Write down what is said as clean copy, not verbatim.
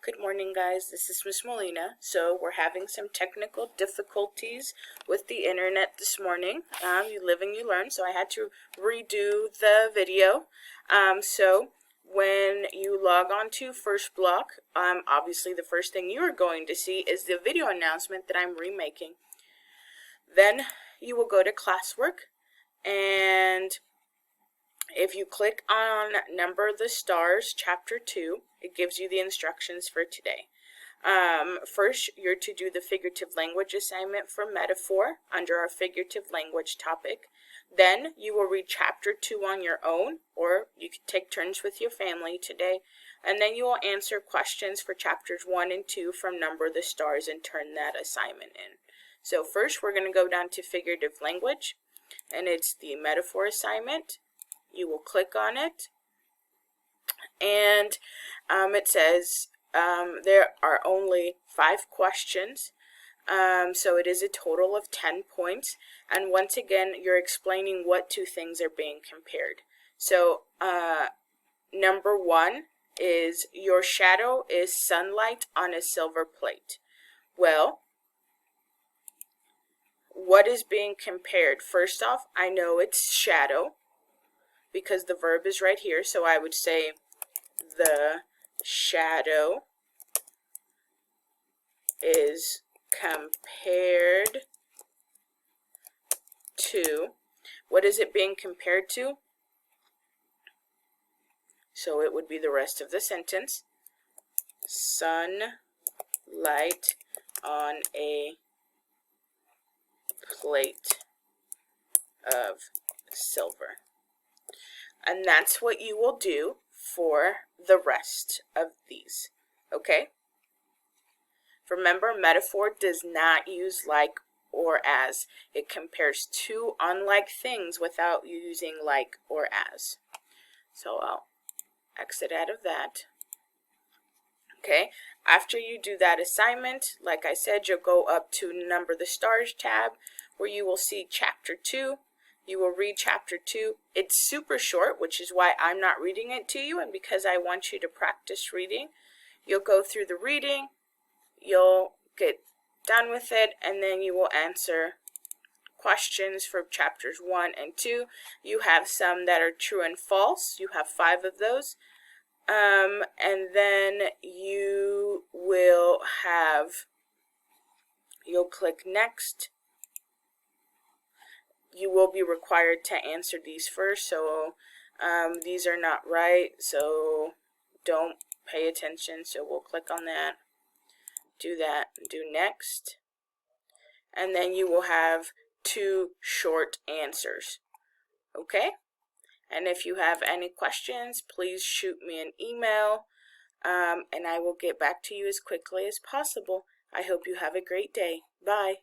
Good morning, guys. This is Miss Molina. So we're having some technical difficulties with the internet this morning. You live and you learn, so I had to redo the video. So when you log on to First Block, obviously the first thing you are going to see is the video announcement that I'm remaking. Then you will go to classwork, and if you click on Number the Stars, Chapter 2, it gives you the instructions for today. First, you're to do the figurative language assignment for metaphor under our figurative language topic. Then you will read Chapter 2 on your own, or you can take turns with your family today. And then you will answer questions for Chapters 1 and 2 from Number the Stars and turn that assignment in. So first, we're going to go down to figurative language, and it's the metaphor assignment. You will click on it, and it says there are only 5 questions, so it is a total of 10 points, and once again you're explaining what two things are being compared. So number 1 is your shadow is sunlight on a silver plate. Well, what is being compared? First off, I know it's shadow because the verb is right here, so I would say the shadow is compared to. What is it being compared to? So it would be the rest of the sentence. Sunlight on a plate of silver. And that's what you will do for the rest of these, okay? Remember, metaphor does not use like or as. It compares two unlike things without using like or as. So I'll exit out of that. Okay, after you do that assignment, like I said, you'll go up to Number the Stars tab where you will see Chapter 2. You will read Chapter 2. It's super short, which is why I'm not reading it to you, and because I want you to practice reading. You'll go through the reading, you'll get done with it, and then you will answer questions for Chapters 1 and 2. You have some that are true and false. You have 5 of those. And then you will you'll click Next. You will be required to answer these first, so these are not right, so don't pay attention. So we'll click on that, do Next, and then you will have 2 short answers, okay? And if you have any questions, please shoot me an email, and I will get back to you as quickly as possible. I hope you have a great day. Bye.